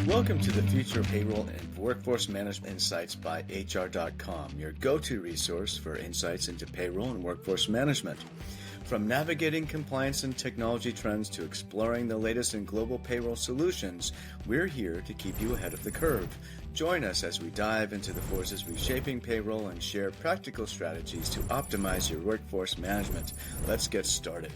Welcome to the Future of Payroll and Workforce Management Insights by HR.com, your go-to resource for insights into payroll and workforce management. From navigating compliance and technology trends to exploring the latest in global payroll solutions, we're here to keep you ahead of the curve. Join us as we dive into the forces reshaping payroll and share practical strategies to optimize your workforce management. Let's get started.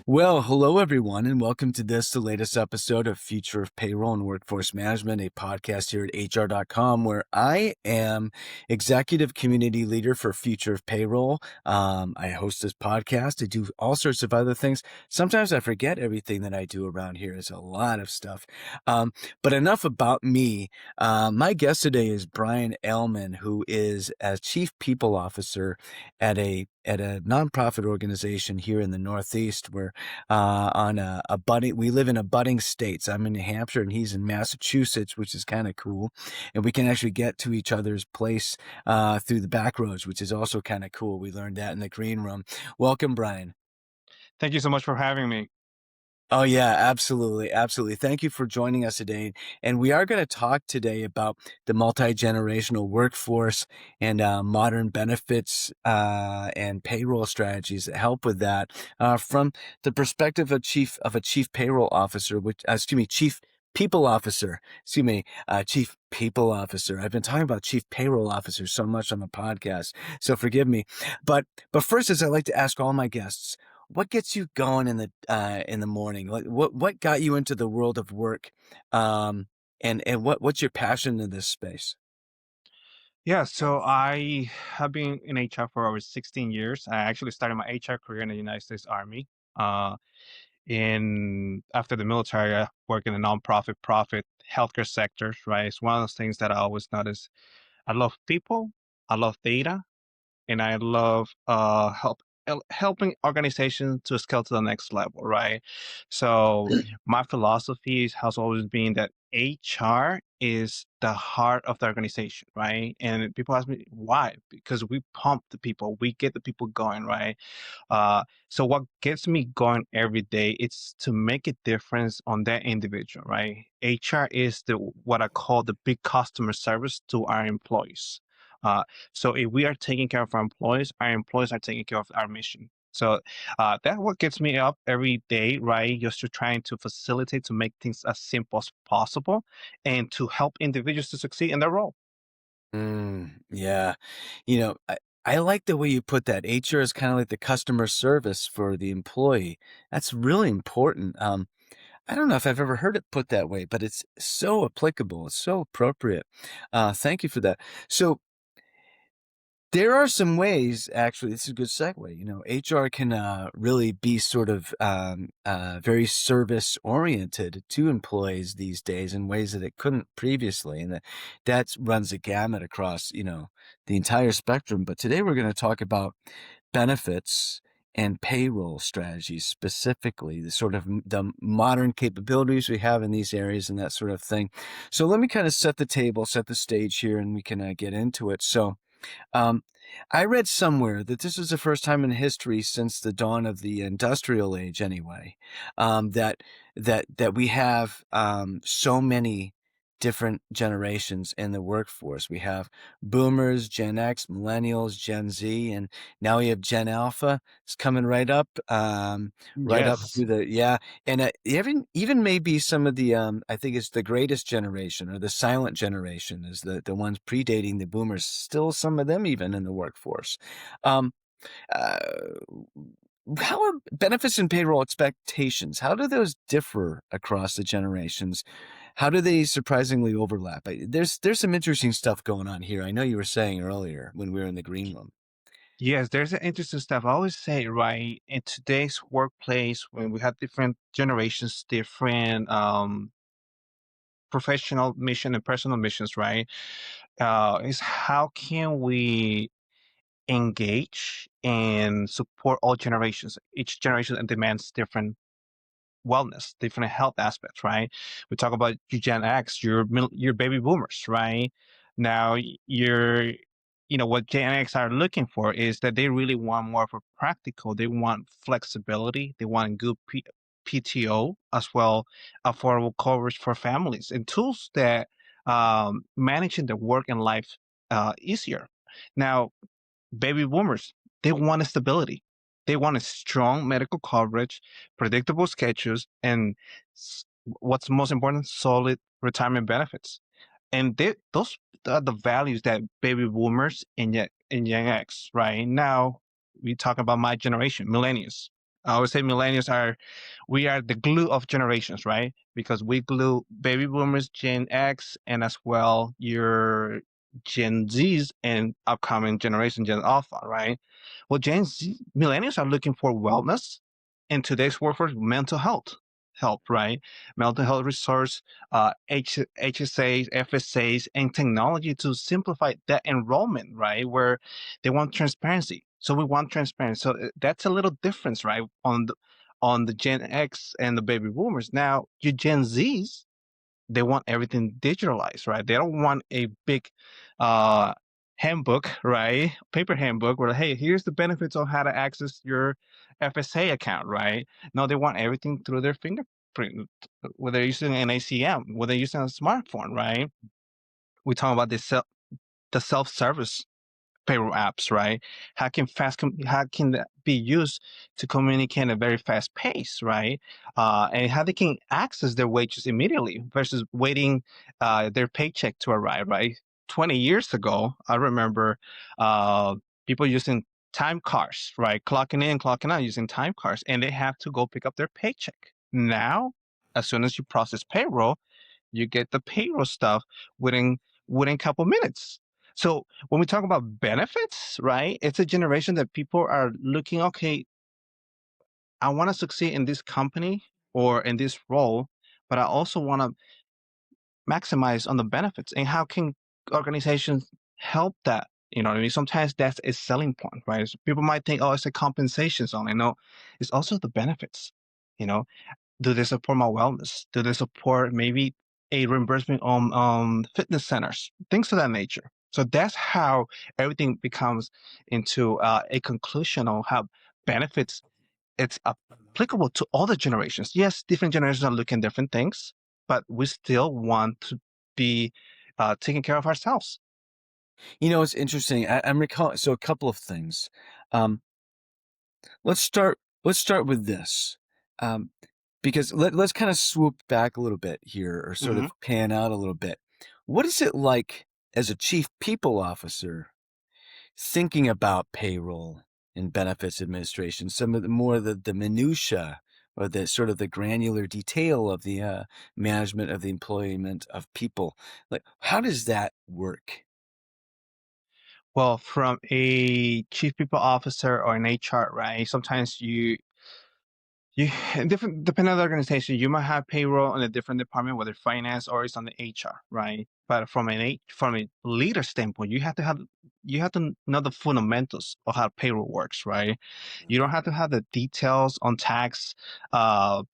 Well, hello everyone, and welcome to the latest episode of Future of Payroll and Workforce Management, a podcast here at HR.com, where I am executive community leader for Future of Payroll. I host this podcast. I do all sorts of other things. Sometimes I forget everything that I do around here. It's a lot of stuff. But enough about me. My guest today is Brayan Aleman, who is a chief people officer at a nonprofit organization here in the Northeast. We're we live in abutting states. I'm in New Hampshire and he's in Massachusetts, which is kind of cool. And we can actually get to each other's place through the back roads, which is also kind of cool. We learned that in the green room. Welcome, Brayan. Thank you so much for having me. Oh, yeah, absolutely. Absolutely. Thank you for joining us today. And we are going to talk today about the multi-generational workforce and modern benefits and payroll strategies that help with that from the perspective of chief payroll officer, chief people officer, chief people officer. I've been talking about chief payroll officer so much on the podcast, so forgive me. But first, as I like to ask all my guests, what gets you going in the morning? Like what got you into the world of work, and what's your passion in this space? Yeah, so I have been in HR for over 16 years. I actually started my HR career in the United States Army. Uh, in After the military, I worked in the nonprofit, profit healthcare sectors. Right, it's one of those things that I always notice. I love people, I love data, and I love helping organizations to scale to the next level, right? So my philosophy has always been that HR is the heart of the organization, right? And people ask me why? Because we pump the people, we get the people going, right? So what gets me going every day is to make a difference on that individual, right? HR is the what I call the big customer service to our employees. Uh, so if we are taking care of our employees are taking care of our mission. So that's what gets me up every day, right? Just to trying to facilitate to make things as simple as possible and to help individuals to succeed in their role. Yeah. I like the way you put that. HR is kind of like the customer service for the employee. That's really important. I don't know if I've ever heard it put that way, but it's so applicable. It's so appropriate. Thank you for that. So, there are some ways, actually, this is a good segue. HR can really be sort of very service oriented to employees these days in ways that it couldn't previously. And that runs a gamut across, the entire spectrum. But today we're going to talk about benefits and payroll strategies specifically, the sort of the modern capabilities we have in these areas and that sort of thing. So let me kind of set the table, set the stage here, and we can get into it. So, um, I read somewhere that this was the first time in history since the dawn of the industrial age, anyway, that we have so many different generations in the workforce. We have boomers, Gen X, millennials, Gen Z, and now we have Gen Alpha. It's coming right up Yes. through the. And even maybe some of the I think it's the greatest generation or the silent generation is the ones predating the boomers. Still, some of them even in the workforce. Um, uh, how are benefits and payroll expectations? How do those differ across the generations? How do they surprisingly overlap? There's some interesting stuff going on here. I know you were saying earlier when we were in the green room. Yes, there's an interesting stuff. I always say, right, in today's workplace, when we have different generations, different professional mission and personal missions, right? Is how can we engage and support all generations? Each generation demands different wellness, different health aspects, right? We talk about your Gen X, your baby boomers, right? Now what Gen X are looking for is that they really want more of a practical. They want flexibility. They want PTO, as well affordable coverage for families, and tools that managing the work and life easier. Now, baby boomers, they want a stability. They want a strong medical coverage, predictable schedules, and what's most important, solid retirement benefits. And those are the values that baby boomers and Gen X. Right now, we talk about my generation, millennials. I always say millennials are, we are the glue of generations, right? Because we glue baby boomers, Gen X, and as well your Gen Zs and upcoming generation, Gen Alpha, right? Well, Gen Z, millennials are looking for wellness in today's workforce, mental health help, right? Mental health resource, HSAs, FSAs, and technology to simplify that enrollment, right? Where they want transparency. So we want transparency. So that's a little difference, right? On the Gen X and the baby boomers. Now, your Gen Zs, they want everything digitalized, right? They don't want a big uh, handbook, right? Paper handbook where, hey, here's the benefits of how to access your FSA account, right? No, they want everything through their fingerprint, whether they're using an ACM, whether they're using a smartphone, right? We talk about the self-service payroll apps, right? How can that be used to communicate at a very fast pace, right? And how they can access their wages immediately versus waiting their paycheck to arrive, right? 20 years ago, I remember people using time cards, right? Clocking in, clocking out using time cards, and they have to go pick up their paycheck. Now, as soon as you process payroll, you get the payroll stuff within a couple minutes. So when we talk about benefits, right? It's a generation that people are looking, okay, I want to succeed in this company or in this role, but I also want to maximize on the benefits. And how can organizations help that? You know what I mean? Sometimes that's a selling point, right? So people might think, oh, it's a compensation only. No, it's also the benefits. You know, do they support my wellness? Do they support maybe a reimbursement on fitness centers, things of that nature? So that's how everything becomes into a conclusion on how benefits it's applicable to all the generations. Yes, different generations are looking at different things, but we still want to be taking care of ourselves. It's interesting. I'm recalling so a couple of things. Um, let's start with this. Um, because let's kind of swoop back a little bit here or sort Hmm. of pan out a little bit. What is it like as a chief people officer thinking about payroll and benefits administration, some of the more the minutia or the sort of the granular detail of the management of the employment of people. Like, how does that work? Well, from a chief people officer or an HR, right? Sometimes you different depending on the organization, you might have payroll in a different department, whether finance or it's on the HR, right? But from a leader standpoint, you have to know the fundamentals of how payroll works, right? You don't have to have the details on tax,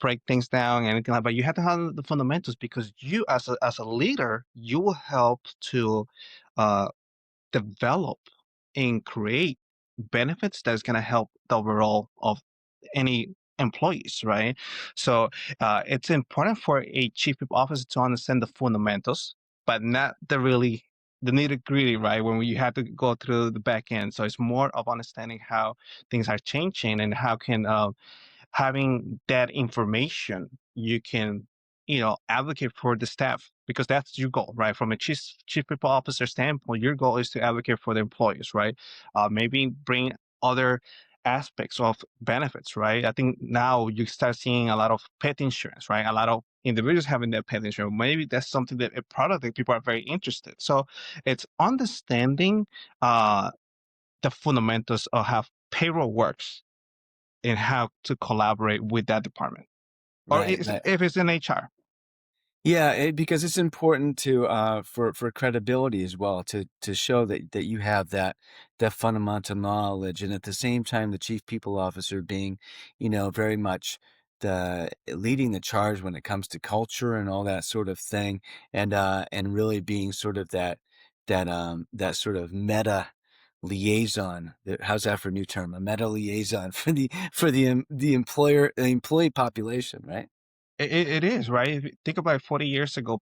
break things down, anything like. But you have to have the fundamentals because you, as a leader, you will help to uh, develop and create benefits that's going to help the overall of any employees, right? So it's important for a chief people officer to understand the fundamentals, but not the nitty gritty, right? When you have to go through the back end. So it's more of understanding how things are changing and how can having that information, you can, advocate for the staff because that's your goal, right? From a chief people officer standpoint, your goal is to advocate for the employees, right? Maybe bring other aspects of benefits, right? I think now you start seeing a lot of pet insurance, right? A lot of individuals having their pet insurance. Maybe that's something that a product that people are very interested. So it's understanding uh, the fundamentals of how payroll works and how to collaborate with that department, or Right. Right. if it's in HR. Yeah, because it's important to for credibility as well to show that you have that fundamental knowledge, and at the same time, the chief people officer being, very much the leading the charge when it comes to culture and all that sort of thing, and really being sort of that sort of meta liaison. How's that for a new term? A meta liaison for the employer the employee population, right? It is, right? If you think about it, 40 years ago,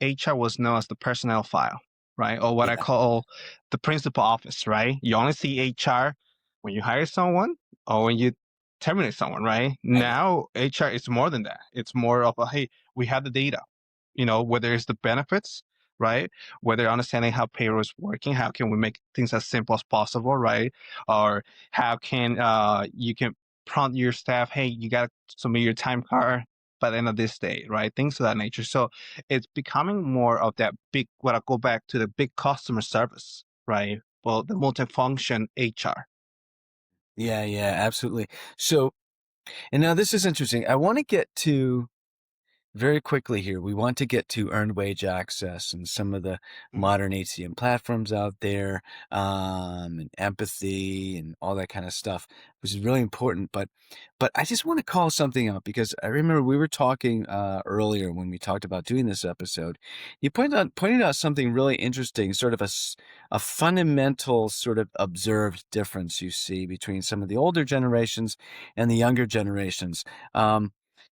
HR was known as the personnel file, right? Or what I Yeah, call the principal office, right? You only see HR when you hire someone or when you terminate someone, right? right. Now, HR is more than that. It's more of a, hey, we have the data, whether it's the benefits, right? Whether understanding how payroll is working, how can we make things as simple as possible, right? Or how can you can prompt your staff, hey, you got to submit your time card by the end of this day, right? Things of that nature. So it's becoming more of that big, what I go back to the big customer service, right? Well, the multifunction HR. Yeah, yeah, absolutely. So, and now this is interesting. I want to get to very quickly here, we want to get to earned wage access and some of the Mhm. modern HCM platforms out there, and empathy and all that kind of stuff, which is really important. But I just want to call something out because I remember we were talking earlier when we talked about doing this episode. You pointed out something really interesting, sort of a fundamental sort of observed difference you see between some of the older generations and the younger generations.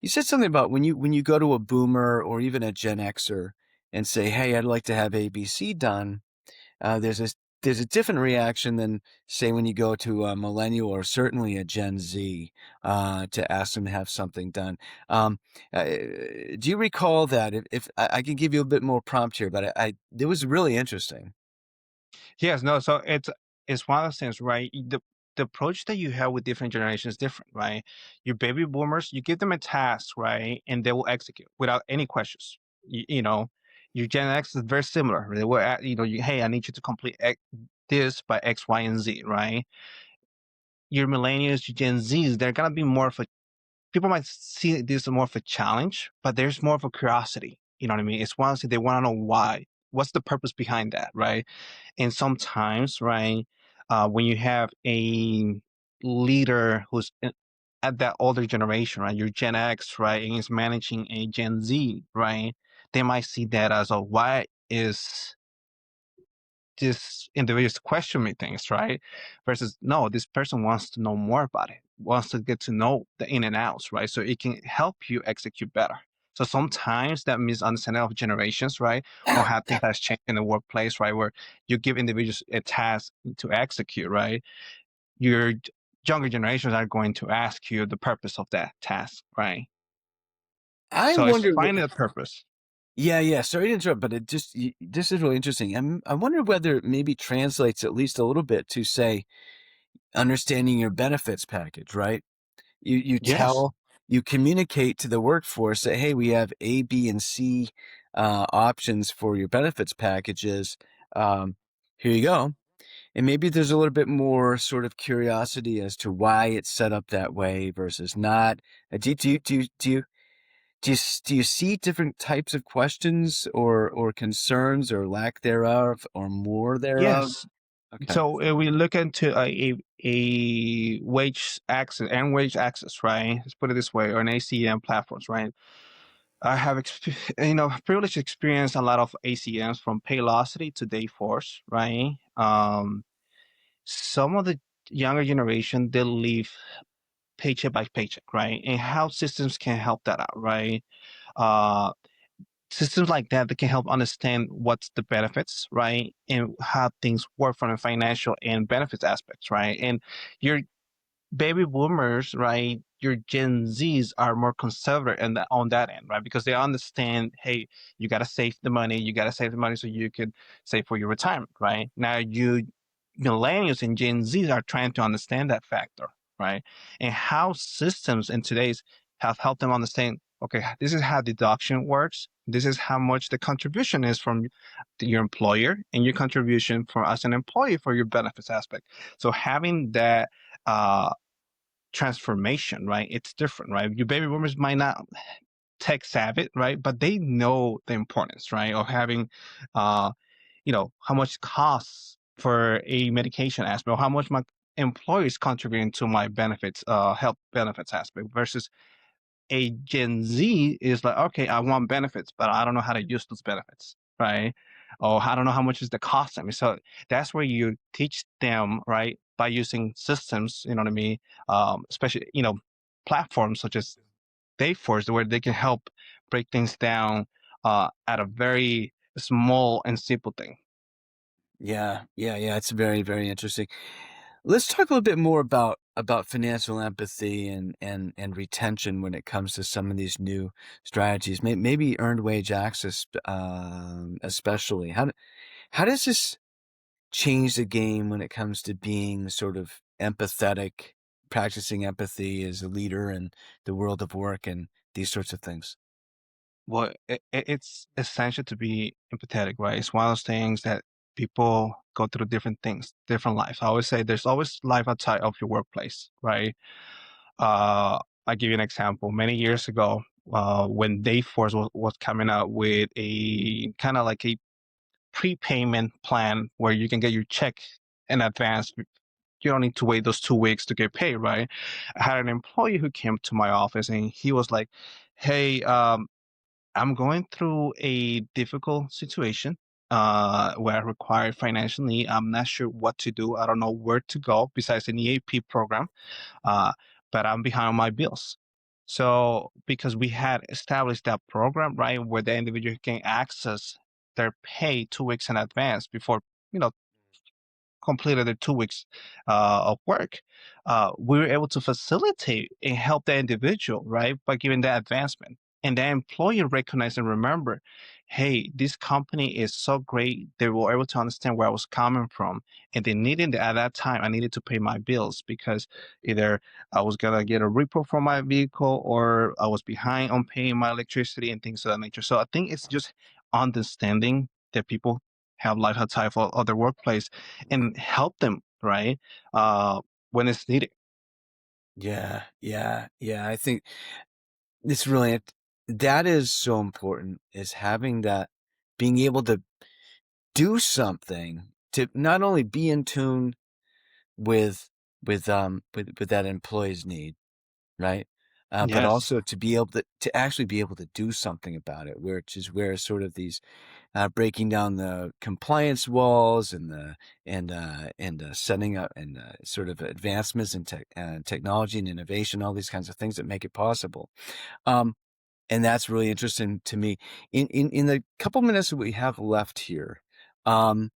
You said something about when you go to a boomer or even a Gen Xer and say, "Hey, I'd like to have ABC done." There's a different reaction than say when you go to a millennial or certainly a Gen Z to ask them to have something done. Um, uh, do you recall that? If I can give you a bit more prompt here, but I it was really interesting. Yes, no. So it's one of those things, right? The approach that you have with different generations is different, right? Your baby boomers, you give them a task, right, and they will execute without any questions. Your Gen X is very similar. They will, hey, I need you to complete this by X, Y, and Z, right? Your millennials, your Gen Zs, they're gonna be more of a people might see this as more of a challenge, but there's more of a curiosity. You know what I mean? It's honestly they want to know why. What's the purpose behind that, right? And sometimes, right, when you have a leader who's at that older generation, right, your Gen X, right, and is managing a Gen Z, right, they might see that as a why is this individual's questioning things, right? Versus no, this person wants to know more about it, wants to get to know the in and outs, right? So it can help you execute better. So sometimes that misunderstanding of generations, right, or how things has changed in the workplace, right, where you give individuals a task to execute, right, your younger generations are going to ask you the purpose of that task, right? I So it's wonder. finding a purpose. Yeah, yeah. Sorry to interrupt, but this is really interesting. I wonder whether it maybe translates at least a little bit to say understanding your benefits package, right? You Yes. tell you communicate to the workforce that, hey, we have A, B, and C options for your benefits packages. Um, Here you go. And maybe there's a little bit more sort of curiosity as to why it's set up that way versus not. Do you see different types of questions or concerns or lack thereof or more thereof? Yes. Okay. So we look into a wage access and wage access, right? Let's put it this way, or an ACM platforms, right? I have privileged experience a lot of ACMs from Paylocity to Dayforce, right? Some of the younger generation they live paycheck by paycheck, right? And how systems can help that out, right? Uh, Systems like that can help understand what's the benefits, right, and how things work from a financial and benefits aspects, right. And your baby boomers, right, your Gen Zs are more conservative and on that end, right, because they understand, hey, you got to save the money, so you could save for your retirement, right. Now you millennials and Gen Zs are trying to understand that factor, right, and how systems in today's have helped them understand, okay, this is how deduction works, this is how much the contribution is from your employer and your contribution for as an employee for your benefits aspect. So having that uh transformation, right? It's different, right? Your baby boomers might not tech savvy, right? But they know the importance, right, of having, uh, how much it costs for a medication aspect, or how much my employees contributing to my benefits, health benefits aspect versus a Gen Z is like, okay, I want benefits, but I don't know how to use those benefits, right? Oh, I don't know how much is the cost. I mean, so that's where you teach them, right, by using systems, you know what I mean? Especially, platforms such as Dayforce, where they can help break things down at a very small and simple thing. Yeah, yeah, yeah. It's very, very interesting. Let's talk a little bit more about financial empathy and retention when it comes to some of these new strategies. Maybe earned wage access, especially. How does this change the game when it comes to being sort of empathetic, practicing empathy as a leader in the world of work and these sorts of things? Well, it's essential to be empathetic, right? It's one of those things that people go through different things, different life. I always say there's always life outside of your workplace, right? I'll give you an example. Many years ago, when Dayforce was coming out with a kind of like a prepayment plan where you can get your check in advance. You don't need to wait those 2 weeks to get paid, right? I had an employee who came to my office and he was like, "Hey, I'm going through a difficult situation where I require financial need. I'm not sure what to do. I don't know where to go besides an EAP program, uh, but I'm behind on my bills." So, because we had established that program, right, where the individual can access their pay 2 weeks in advance before, you know, completed their 2 weeks of work, we were able to facilitate and help the individual, right, by giving that advancement. And the employer recognized and remember, hey, this company is so great. They were able to understand where I was coming from. And they needed, at that time, I needed to pay my bills because either I was going to get a report for my vehicle or I was behind on paying my electricity and things of that nature. So I think it's just understanding that people have life outside of their workplace and help them, right? When it's needed. Yeah, yeah, yeah. I think it's really that is so important is having that being able to do something to not only be in tune with with that employee's need, right? But Yes. also to be able to actually be able to do something about it, which is where sort of these breaking down the compliance walls and the and setting up and sort of advancements in technology and innovation, all these kinds of things that make it possible. Um, and that's really interesting to me. In the couple minutes that we have left here, um,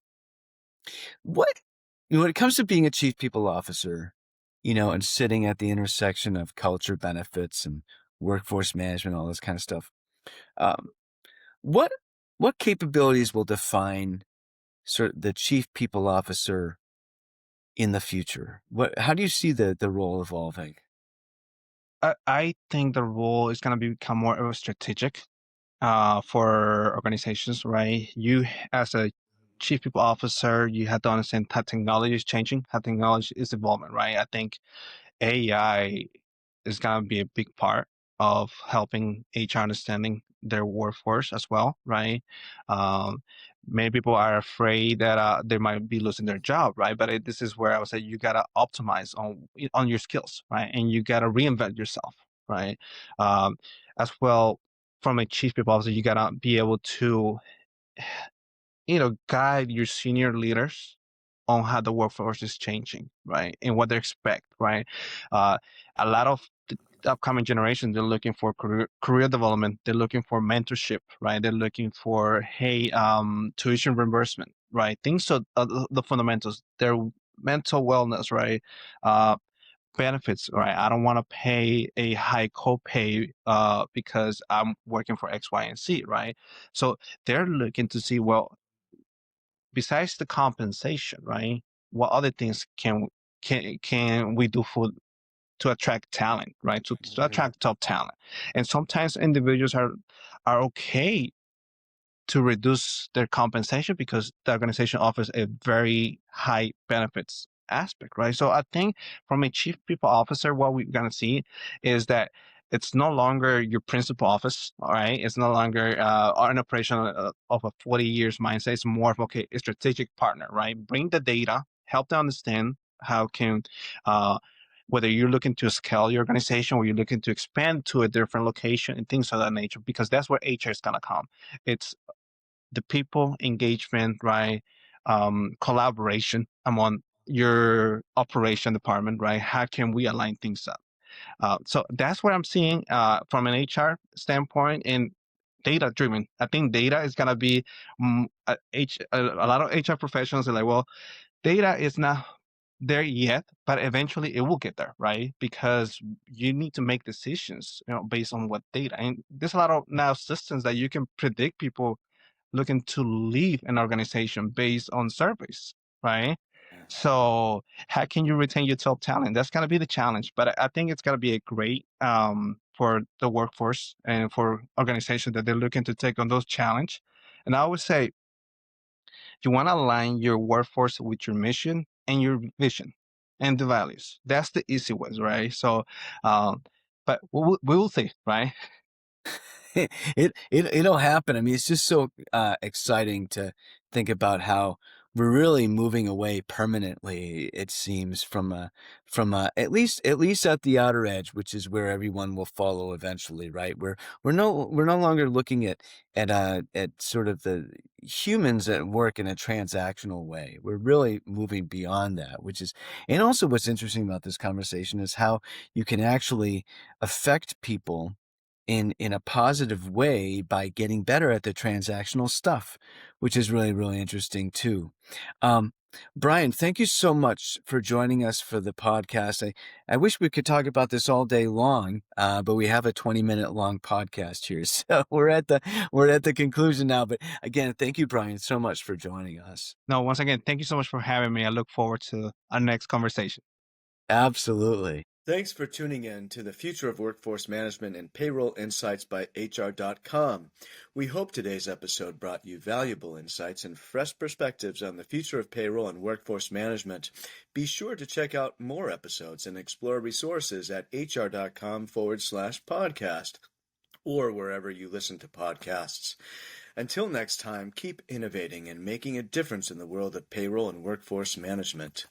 what when it comes to being a chief people officer, and sitting at the intersection of culture benefits and workforce management, all this kind of stuff, um, what what capabilities will define sort of the chief people officer in the future? How do you see the role evolving? I think the role is going to become more of a strategic for organizations, right? You, as a chief people officer, you have to understand how technology is changing, how technology is evolving, right? I think AI is going to be a big part of helping HR understanding their workforce as well, right? Um, Many people are afraid that they might be losing their job, right? But this is where I would say you gotta optimize on your skills, right? And you gotta reinvent yourself, right? Um, as well, from a chief people officer, you gotta be able to guide your senior leaders on how the workforce is changing, right? And what they expect, right? Uh, a lot of the upcoming generations, they're looking for career development. They're looking for mentorship, right? They're looking for, hey, tuition reimbursement, right? Things so the fundamentals, their mental wellness, right? Uh, Benefits, right? I don't want to pay a high copay because I'm working for X, Y, and Z, right? So they're looking to see, well, besides the compensation, right? What other things can we do for to attract talent, right? To Mhm. attract top talent, and sometimes individuals are okay to reduce their compensation because the organization offers a very high benefits aspect, right? So I think from a chief people officer, what we're gonna see is that it's no longer your principal office, all right? It's no longer an operation of a 40 years mindset. It's more of okay, a strategic partner, right? Bring the data, help them understand how can uh, whether you're looking to scale your organization or you're looking to expand to a different location and things of that nature, because that's where HR is gonna come. It's the people engagement, right? Collaboration among your operation department, right? How can we align things up? So that's what I'm seeing from an HR standpoint and data driven. I think data is gonna be a lot of HR professionals are like, well, data is not there yet, but eventually it will get there, right? Because you need to make decisions, based on what data. And there's a lot of now systems that you can predict people looking to leave an organization based on surveys, right? Yeah. So how can you retain your top talent? That's going to be the challenge. But I think it's going to be a great for the workforce and for organizations that they're looking to take on those challenge. And I would say you want to align your workforce with your mission and your vision and the values. That's the easy ones, right? So, um, but we will see, right? It'll happen. I mean, it's just so exciting to think about how we're really moving away permanently. It seems from at least at the outer edge, which is where everyone will follow eventually, right? We're no longer looking at sort of the humans at work in a transactional way. We're really moving beyond that, which is, and also what's interesting about this conversation is how you can actually affect people in a positive way by getting better at the transactional stuff, which is really, really interesting too. Um, Brayan, thank you so much for joining us for the podcast. I wish we could talk about this all day long, but we have a 20-minute long podcast here. So we're at the conclusion now. But again, thank you, Brayan, so much for joining us. No, once again, thank you so much for having me. I look forward to our next conversation. Absolutely. Thanks for tuning in to the Future of Workforce Management and Payroll Insights by HR.com. We hope today's episode brought you valuable insights and fresh perspectives on the future of payroll and workforce management. Be sure to check out more episodes and explore resources at hr.com/podcast or wherever you listen to podcasts. Until next time, keep innovating and making a difference in the world of payroll and workforce management.